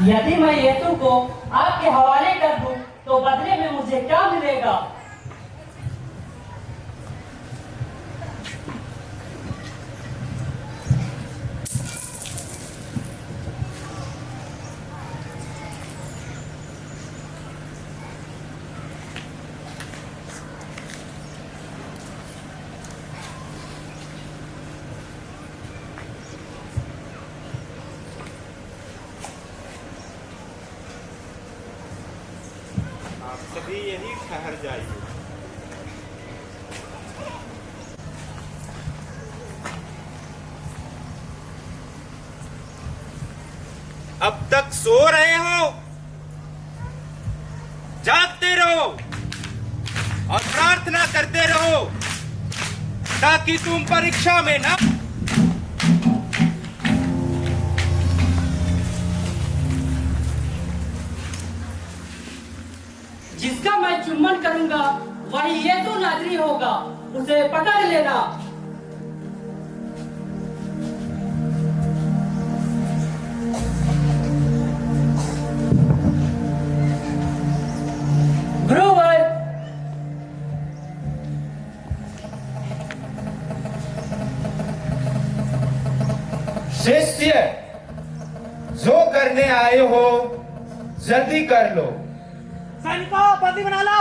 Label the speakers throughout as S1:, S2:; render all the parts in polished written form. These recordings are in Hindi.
S1: यदि मैं यीशु को आपके हवाले कर दूं तो बदले में मुझे क्या मिलेगा?
S2: सभी यही ठहर जाइए। अब तक सो रहे हो? जागते रहो और प्रार्थना करते रहो ताकि तुम परीक्षा में ना।
S1: जिसका मैं चुम्बन करूंगा वही यीशु नाज़री होगा, उसे पकड़ लेना। ब्रूवर,
S2: शिष्य, जो करने आए हो जल्दी कर लो।
S3: सैनिकों, बंदी बना लो।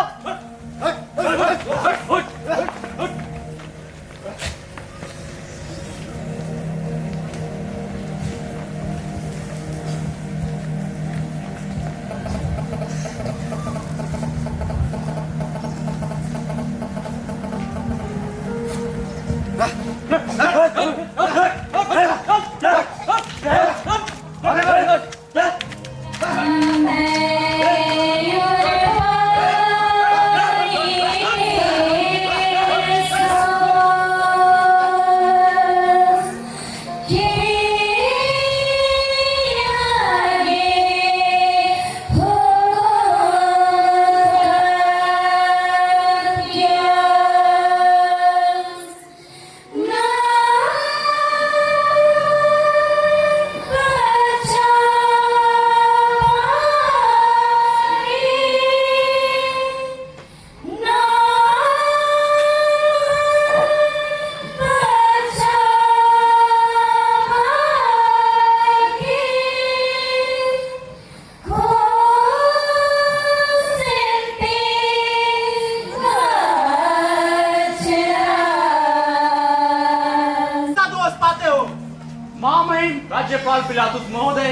S4: राज्यपाल पिलातुस महोदय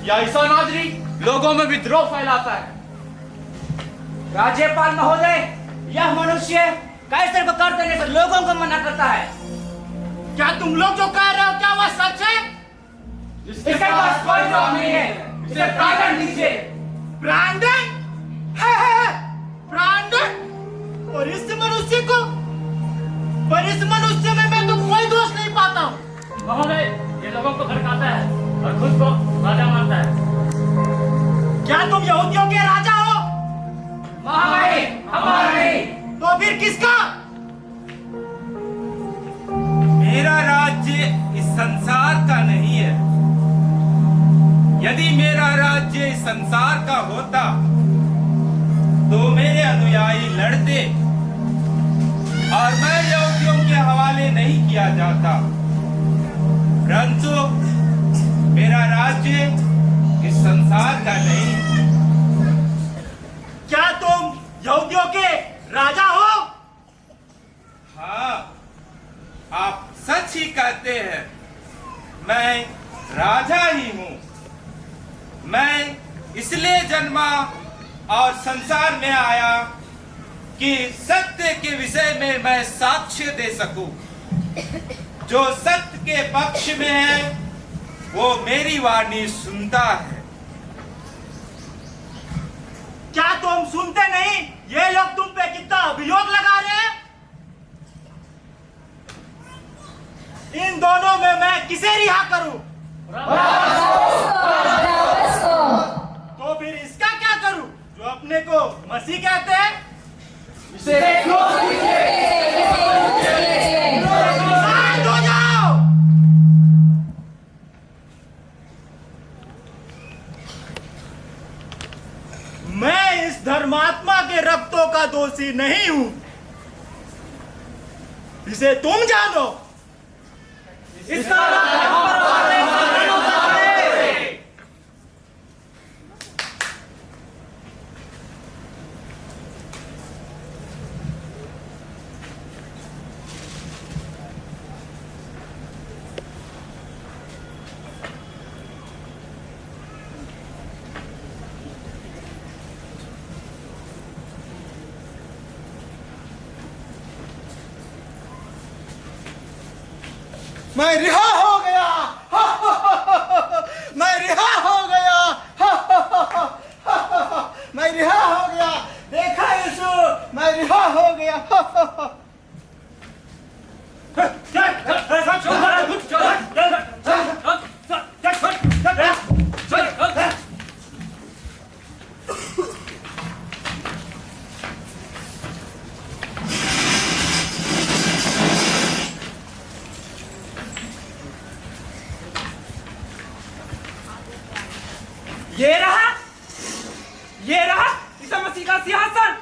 S4: या ईसा नाज़री लोगों में विद्रोह फैलाता है।
S3: राज्यपाल महोदय, यह मनुष्य कैसर को कर देने से लोगों को मना करता है।
S4: क्या तुम लोग जो कह रहे हो क्या वह सच है?
S3: इसके पास कोई जवाब नहीं है, इसे प्रांदंड दीजिए।
S4: ब्रांडन? ब्रांडन? और इस मनुष्य में मैं तो कोई दोष नहीं पाता हूँ।
S1: महोदय, ये लोगों को भड़काता है और खुद को राजा मानता है।
S4: क्या तुम यहूदियों के राजा हो?
S3: महामारी हमारा नहीं।
S4: तो फिर किसका? मेरा राज्य इस संसार का नहीं है। यदि मेरा राज्य इस संसार का होता तो मेरे अनुयायी लड़ते और मैं यहूदियों के हवाले नहीं किया जाता। परंतु मेरा राज्य इस संसार का नहीं। क्या तुम यहूदियों के राजा हो? हाँ, आप सच ही कहते हैं। मैं राजा ही हूँ। मैं इसलिए जन्मा और संसार में आया कि सत्य के विषय में मैं साक्ष्य दे सकूं। जो सत्य के पक्ष में है वो मेरी वाणी सुनता है। क्या तुम सुनते नहीं? ये लोग तुम पे कितना अभियोग लगा रहे हैं। इन दोनों में मैं किसे रिहा करूं? तो फिर इसका क्या करूं जो अपने को मसीह कहते हैं? शांत हो जाओ।
S5: धर्मात्मा के रक्तों का दोषी नहीं हूं, इसे तुम जानो।
S3: इसका
S5: मैं रिहा हो गया, मैं रिहा हो गया, मैं रिहा हो गया। देखा यीशु, मैं रिहा हो गया।
S3: ये रहा ईसा मसीह का सिंहासन।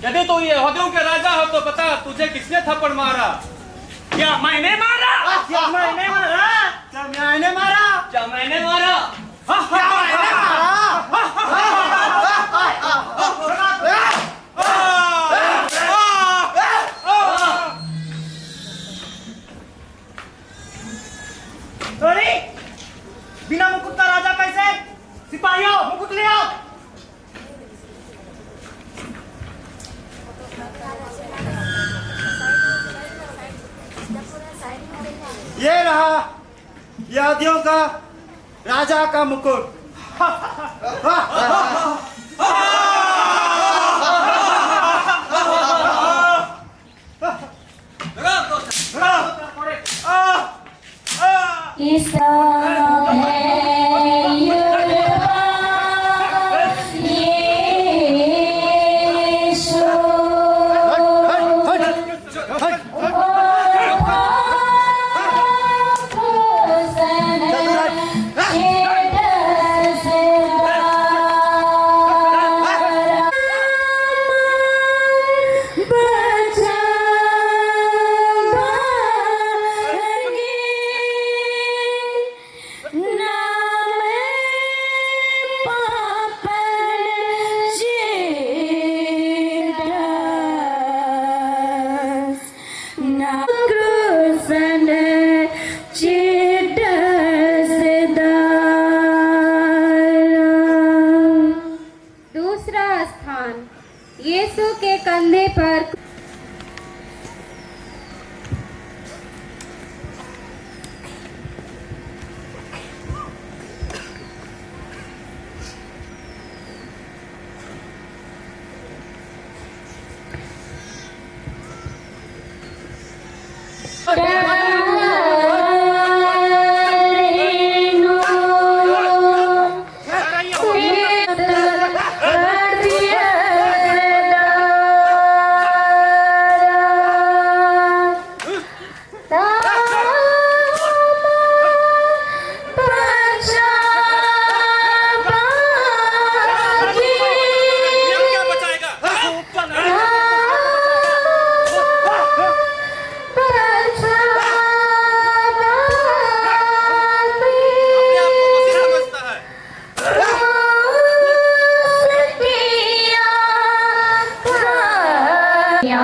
S2: यदि तू ये यहूदियों के राजा हो तो बता, तुझे किसने थप्पड़ मारा?
S3: क्या मैंने मारा?
S5: क्या मैंने मारा? क्या मैंने मारा?
S3: क्या मैंने मारा?
S5: क्या मैंने
S3: अरे बिना मुकुट का राजा कैसे? सिपाहियों मुकुट ले आओ।
S5: ये रहा यहूदियों का राजा का मुकुट।
S6: ईसा है
S7: दूसरा स्थान यीशु के कंधे पर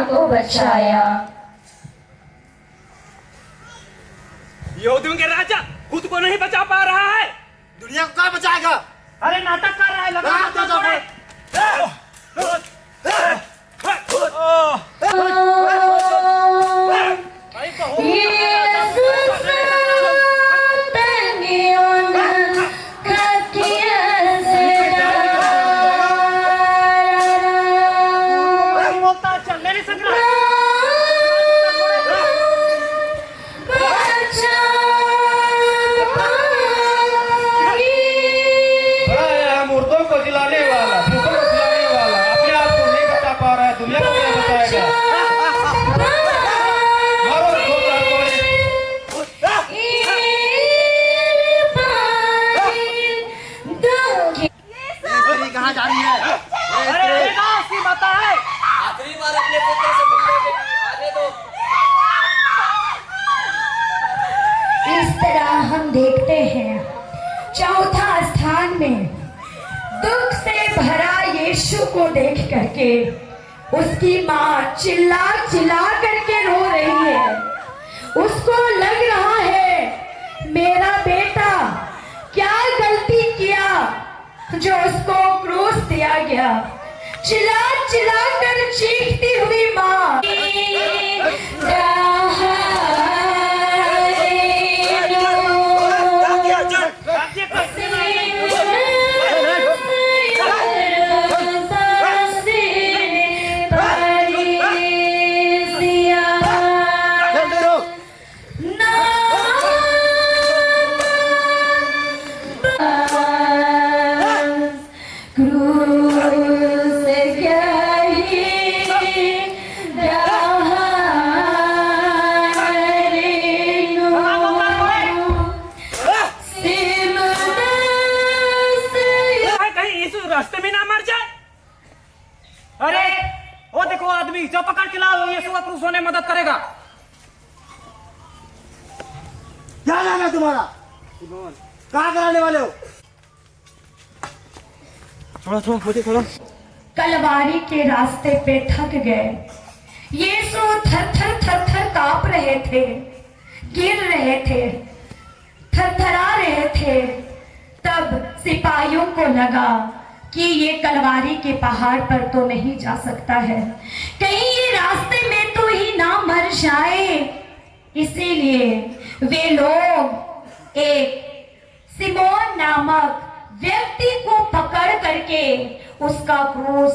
S6: को बचाया।
S3: यहूदियों के राजा खुद को नहीं बचा पा रहा है,
S5: दुनिया को कौन बचाएगा?
S3: अरे नाटक कर रहा है, लगा
S5: तो
S3: थोड़े।
S2: मुर्दों को जिलाने वाला, भूखों को खिलाने वाला।
S8: करके उसकी माँ चिल्ला चिल्ला करके रो रही है। उसको लग रहा है मेरा बेटा क्या गलती किया जो उसको क्रूस दिया गया। चिल्ला चिल्ला कर चीखती हुई माँ
S3: रास्ते में ना मर जाए। अरे वो देखो आदमी जो पकड़ के लाओ, यीशु का क्रूस होने मदद करेगा।
S5: क्या नाम है तुम्हारा? कहाँ कराने वाले हो? थोड़ा मुझे थोड़ा।
S8: कलवारी के रास्ते पे थक गए। यीशु थर थर थर थर कांप रहे थे, गिर रहे थे, थरथरा रहे थे। तब सिपाहियों को लगा कि ये कलवारी के पहाड़ पर तो नहीं जा सकता है, कहीं ये रास्ते में तो ही ना मर जाए। इसीलिए वे लोग एक सिमोन नामक व्यक्ति को पकड़ करके उसका क्रूस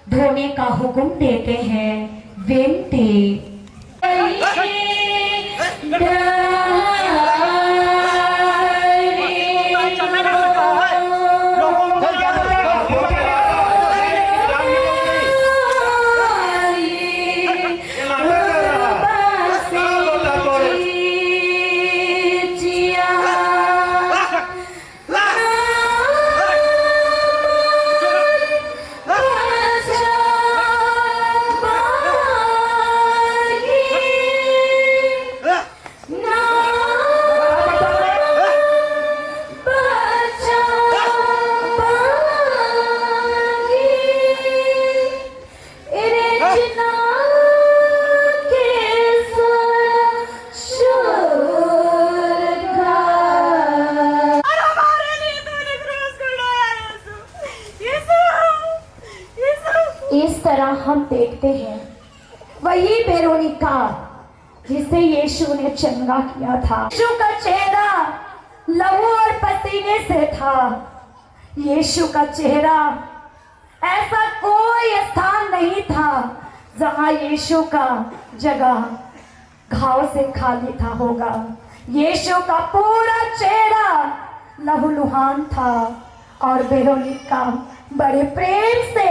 S8: ढोने का हुक्म देते हैं। विनती इस तरह हम देखते हैं वही वेरोनिका जिसे यीशु ने चंगा किया था। यीशु का चेहरा लहू और पसीने से था। यीशु का चेहरा, ऐसा कोई स्थान नहीं था जहां यीशु का जगह घाव से खाली था होगा। यीशु का पूरा चेहरा लहूलुहान था और वेरोनिका बड़े प्रेम से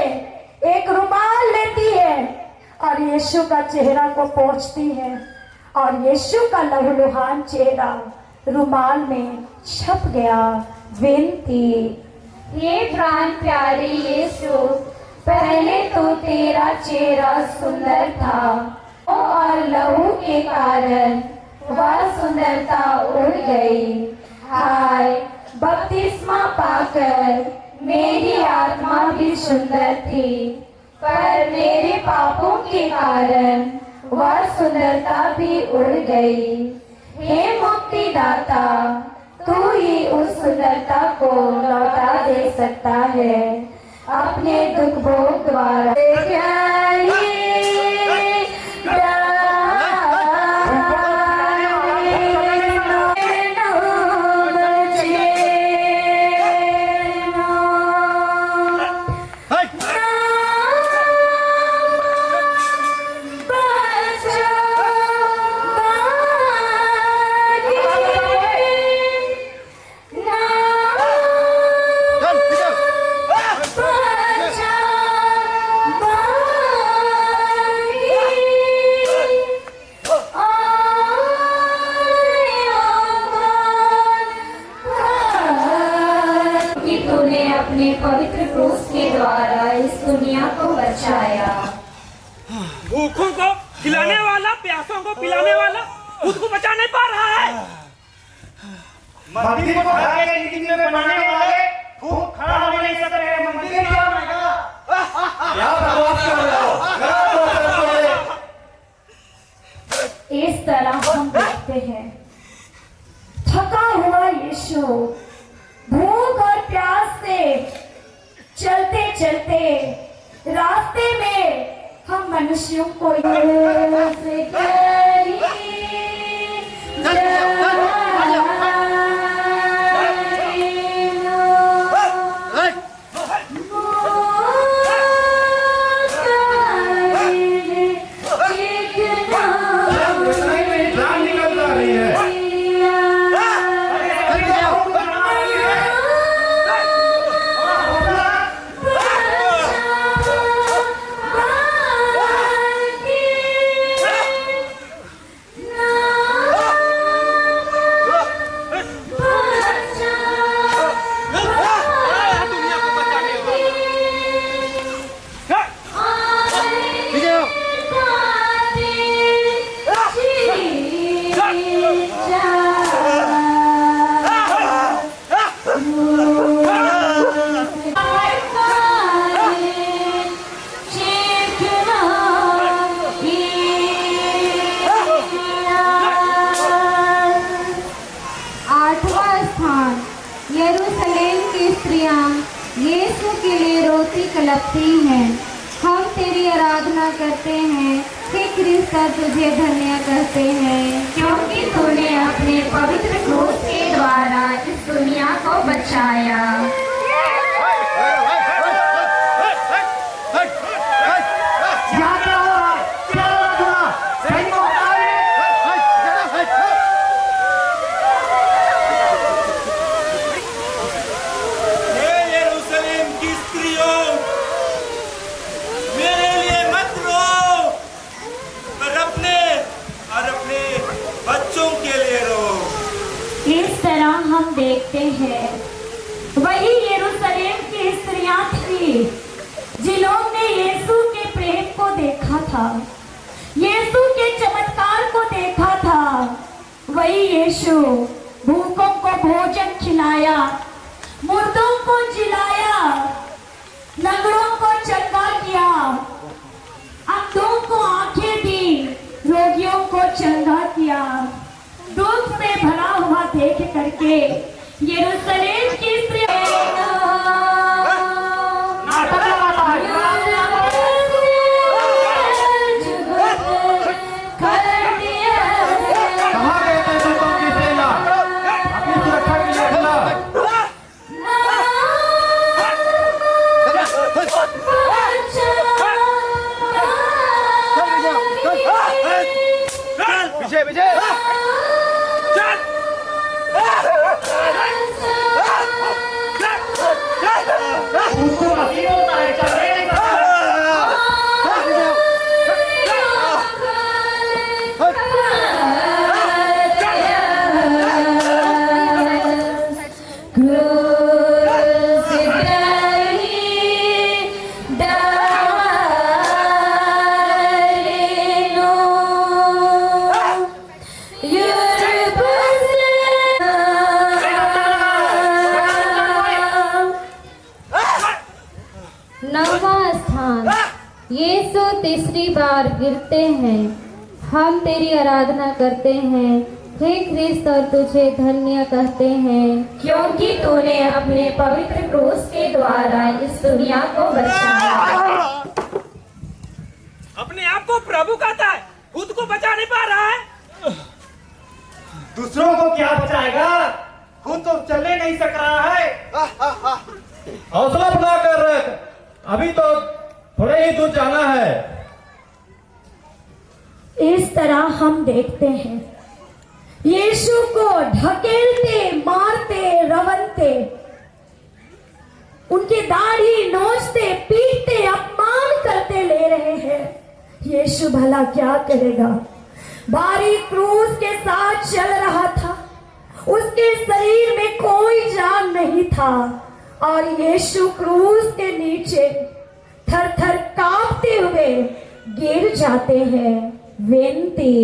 S8: एक रुमाल लेती है और यीशु का चेहरा को पोंछती है और यीशु का लहूलुहान चेहरा रुमाल में छप गया। विनती,
S7: ये प्राण प्यारे यीशु, पहले तो तेरा चेहरा सुंदर था और लहू के कारण वह सुंदरता उड़ गई। हाय, बपतिस्मा पाकर मेरी आत्मा भी सुंदर थी, पर मेरे पापों के कारण वह सुंदरता भी उड़ गई। हे मुक्तिदाता, तू ही उस सुंदरता को लौटा दे सकता है अपने दुख भोग द्वारा। अपने पवित्र क्रूस के द्वारा इस दुनिया को बचाया।
S3: भूखों को खिलाने वाला, प्यासों को पिलाने वाला खुद को बचा नहीं पा रहा है।
S5: मंदिर को खड़ा के बनाने वाले खूब खड़ा होने नहीं सक रहे। मंदिर क्या क्या बकवास कर रहे हो? करो तो करते हैं।
S8: इस तरह हम देखते हैं थका हुआ यीशु भूख और प्यास से चलते चलते रास्ते में हम मनुष्यों को
S5: जान निकल जा रही है।
S2: दुनिया को बचाने
S7: आठवां स्थान, यरूशलेम की स्त्रियां यीशु के लिए रोती कलपती हैं। हम तेरी आराधना करते हैं, हे क्रिस्ता तुझे धन्य कहते हैं,
S8: क्योंकि तूने अपने पवित्र क्रूस के द्वारा इस दुनिया को बचाया।
S4: हे यरूशलेम की स्त्रियों, मेरे लिए मत रो, पर अपने और अपने बच्चों के लिए रो।
S8: इस तरह हम देखते हैं वही यरूशलेम की स्त्रियां थी जिन्होंने यीशु के प्रेम को देखा था, यीशु के चमत्कार को देखा था। वही यीशु भूखों को भोजन खिलाया, मुर्दों को जिलाया, लंगड़ों को चंगा किया, अंधों को आंखें दी, रोगियों को चंगा किया। दुख से भरा हुआ देख करके यरूशलेम की
S5: कहाँ गए थे दूतों की सेना? अपनी सुरक्षा के लिए खड़ा।
S2: विजय विजय
S3: उसको मसीह होता है, चल रहे हैं।
S7: नौवां स्थान, यीशु तीसरी बार गिरते हैं। हम तेरी आराधना करते हैं, हे ख्रिस्त और तुझे धन्य कहते हैं,
S8: क्योंकि तूने अपने पवित्र क्रूस के द्वारा इस दुनिया को बचाया।
S2: अपने आप को प्रभु कहता है, खुद को बचा नहीं पा रहा है।
S3: दूसरों को क्या बचाएगा? खुद तो चलने नहीं सक रहा है।
S5: हौसला बना कर रख, अभी तो थोड़े ही दूर जाना है।
S8: इस तरह हम देखते हैं यीशु को ढकेलते, मारते, रवंते, उनकी दाढ़ी नोचते, पीटते, अपमान करते ले रहे हैं। यीशु भला क्या करेगा? भारी क्रूस के साथ चल रहा था, उसके शरीर में कोई जान नहीं था और यीशु क्रूस के नीचे थर थर कांपते हुए गिर जाते हैं। विनती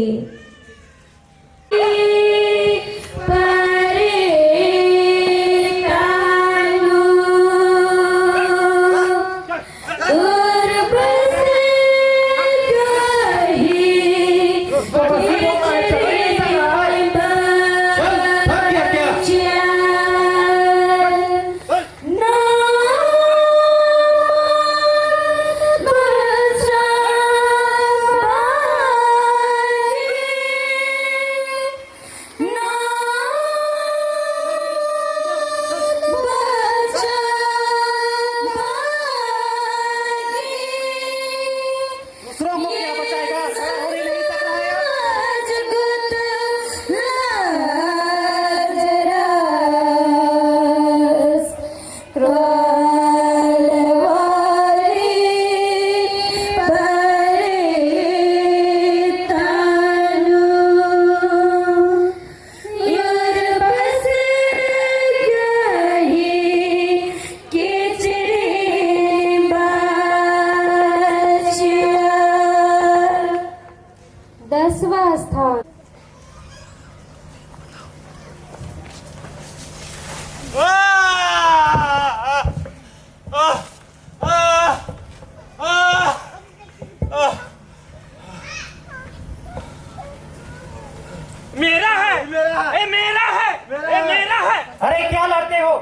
S3: ये मेरा है, ये मेरा है। अरे क्या लड़ते हो?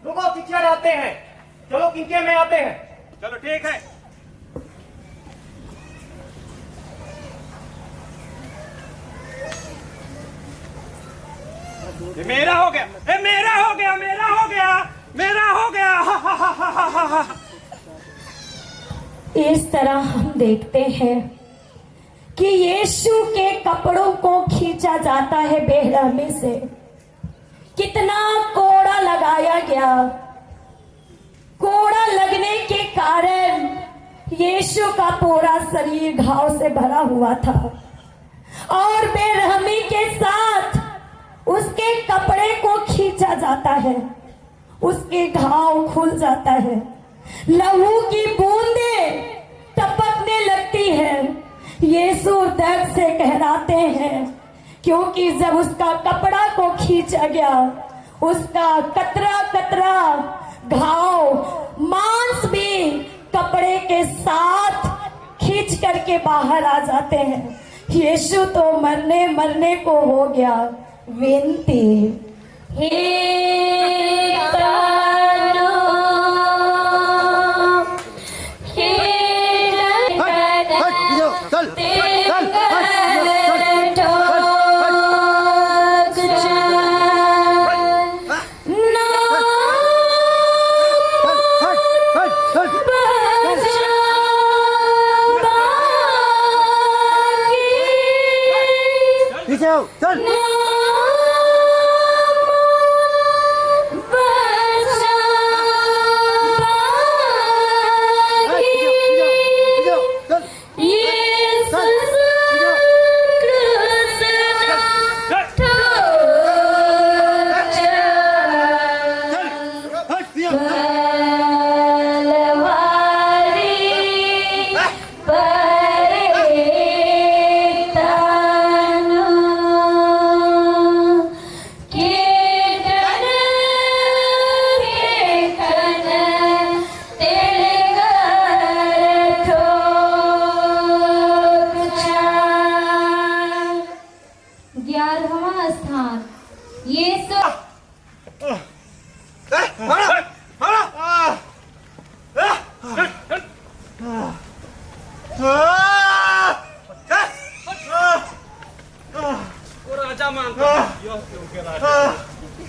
S3: रुको, चिट्ठियां डालते हैं। चलो किनके में आते हैं।
S4: चलो ठीक है।
S3: ये मेरा हो गया, ये मेरा हो गया, मेरा हो गया, मेरा हो गया। हा, हा, हा, हा, हा, हा।
S8: इस तरह हम देखते हैं कि यीशु के कपड़ों को खींचा जाता है बेरहमी से। कितना कोड़ा लगाया गया। कोड़ा लगने के कारण यीशु का पूरा शरीर घाव से भरा हुआ था और बेरहमी के साथ उसके कपड़े को खींचा जाता है, उसके घाव खुल जाता है, लहू की बूंदें टपकने लगती है। यीशु दर्द से कहराते हैं क्योंकि जब उसका कपड़ा को खींचा गया, उसका कतरा कतरा घाव मांस भी कपड़े के साथ खींच करके बाहर आ जाते हैं। यीशु तो मरने को हो गया। विनती हे तानो, हे
S5: राजा मानता है,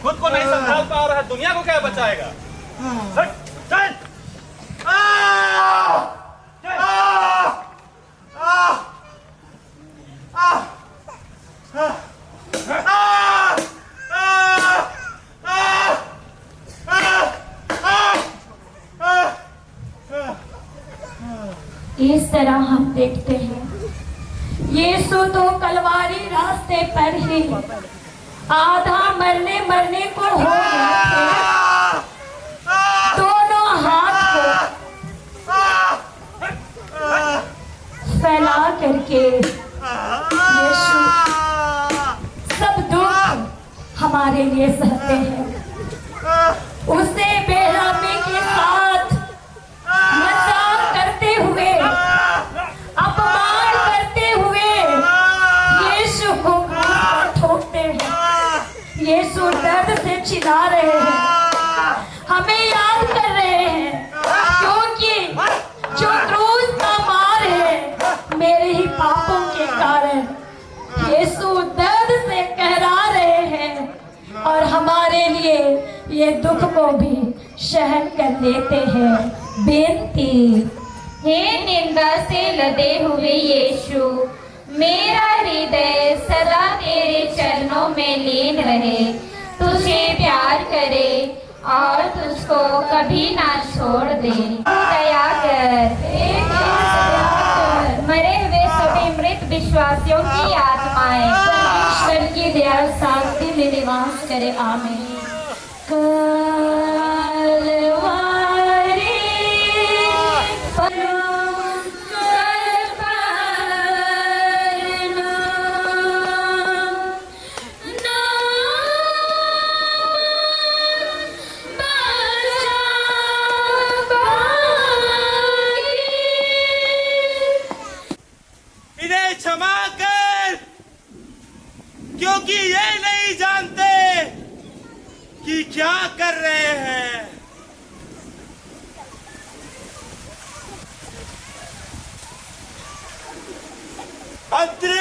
S5: खुद को नहीं संभाल पा रहा, दुनिया को क्या बचाएगा?
S3: चल।
S8: इस तरह हम देखते हैं यीशु तो कलवारी रास्ते पर ही आधा मरने को हो गया थे। दोनों हाथ को फैला करके यीशु सब दुख हमारे लिए सहते हैं। उसे बेरहमी के साथ मजाक करते हुए, अपमान करते हुए यीशु को ठोकते हैं। यीशु दर्द से चिल्ला रहे हैं, हमें याद कर रहे हैं, क्योंकि जो क्रूस का मार है मेरे ही पापों के कारण। यीशु दर्द से कहरा रहे हैं और हमारे लिए ये दुख को भी सहन कर लेते हैं। बेनती,
S7: हे निंदा से लदे हुए यीशु, मेरा हृदय सदा तेरे चरणों में लीन रहे, तुझे प्यार करे और तुझको कभी ना छोड़ दे। दया कर, मरे हुए सभी मृत विश्वासियों की आत्माएं परमेश्वर की दया शांति में निवास करे। आमीन।
S4: इन्हें क्षमा कर, क्योंकि ये नहीं जानते कि क्या कर रहे हैं। मंत्री,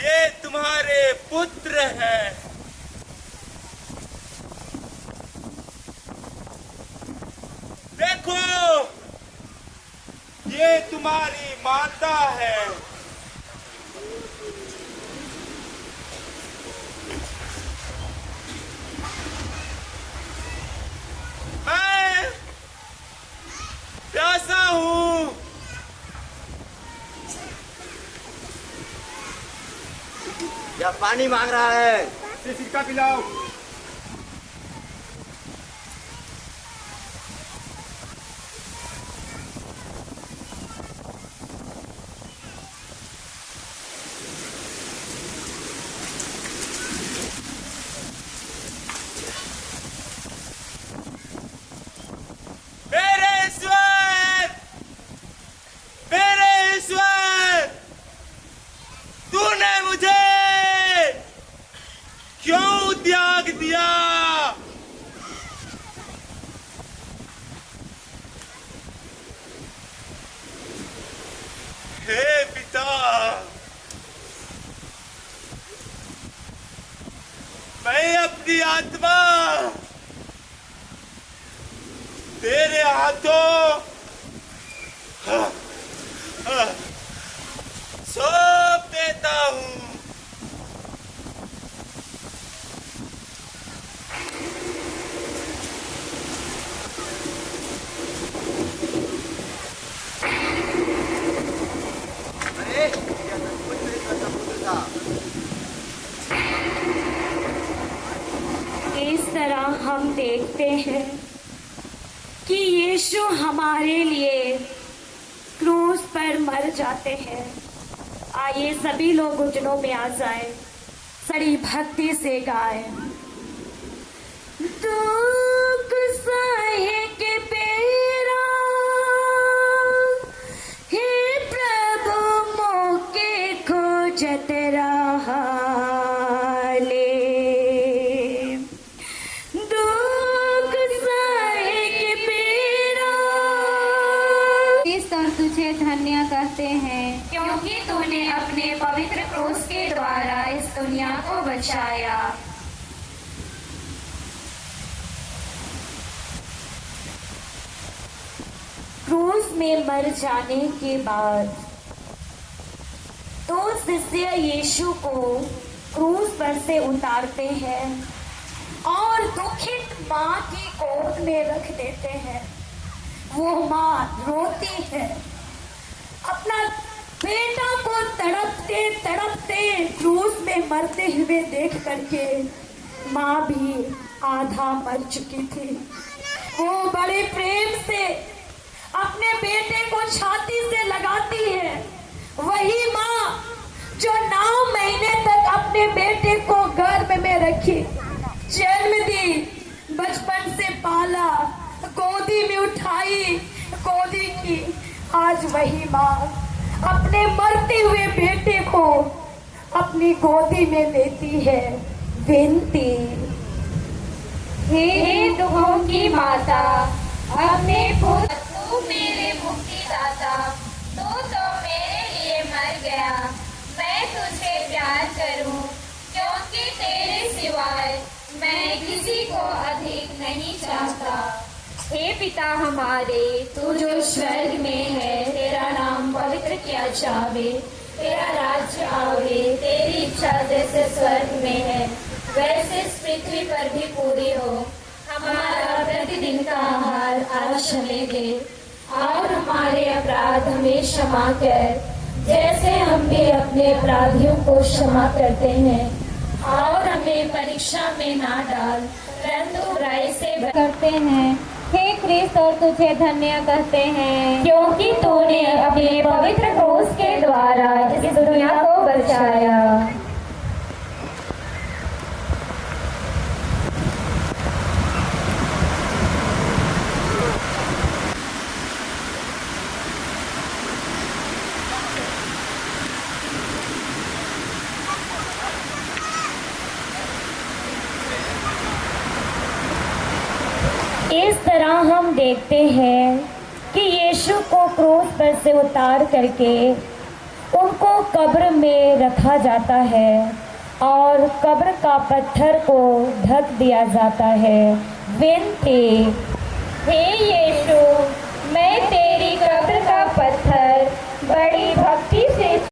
S4: ये तुम्हारे पुत्र हैं। देखो, ये तुम्हारी माता है। मैं प्यासा हूं।
S3: या पानी मांग रहा है।
S2: इसे सिरका पिलाओ।
S4: मेरे ईश्वर, तूने मुझे क्यों त्याग दिया? हे पिता, मैं अपनी आत्मा तेरे हाथों सौंप देता हूं।
S3: अरे यह सचमुच में ईश्वर का पुत्र था।
S8: इस तरह हम देखते हैं कि यीशु हमारे लिए क्रूस पर मर जाते हैं। आइए सभी लोग घुटनों में आ जाएं, सड़ी भक्ति से गाएं। दुख सहे के बेरा, हे प्रभु मोके खोजत रहा ले। दुख सहे के बेरा,
S7: इस और तुझे धन्य कहते हैं
S8: क्योंकि तूने अपने पवित्र क्रूस के द्वारा इस दुनिया को बचाया। क्रूस में मर जाने के बाद दो शिष्य यीशु को क्रूस पर से उतारते हैं और दुखित माँ की गोद में रख देते हैं। वो माँ रोती है, अपना बेटा को तड़पते तड़पते क्रूस में मरते हुए देख करके माँ भी आधा मर चुकी थी। वो बड़े प्रेम से अपने बेटे को छाती से लगाती है। वही माँ जो 9 महीने तक अपने बेटे को गर्भ में रखी, जन्म दी, बचपन से पाला, गोदी में उठाई, गोदी की, आज वही माँ अपने मरते हुए बेटे को अपनी गोदी में लेती है। विनती,
S7: हे दुखों की माता, अपने पुत्र
S8: तू मेरे मुक्तिदाता, तू तो मेरे लिए मर गया। मैं तुझे प्यार करूं, क्योंकि तेरे सिवाय मैं किसी को अधिक नहीं चाहता। हे पिता हमारे, तू जो स्वर्ग में है, तेरा नाम पवित्र किया जावे, तेरा राज्य आवे, तेरी इच्छा जैसे स्वर्ग में है वैसे इस पृथ्वी पर भी पूरी हो। हमारा प्रतिदिन का आहार आज हमें दे, और हमारे अपराध हमें क्षमा कर, जैसे हम भी अपने अपराधियों को क्षमा करते हैं, और हमें परीक्षा में ना डाल, परंतु बुराई से
S7: करते हैं। हे क्रिस्त, और तुझे धन्य कहते हैं
S8: क्योंकि तूने अपने पवित्र क्रूस के द्वारा इस दुनिया को बचाया। इस तरह हम देखते हैं कि यीशु को क्रूस पर से उतार करके उनको कब्र में रखा जाता है और कब्र का पत्थर को ढक दिया जाता है। विनती, हे यीशु,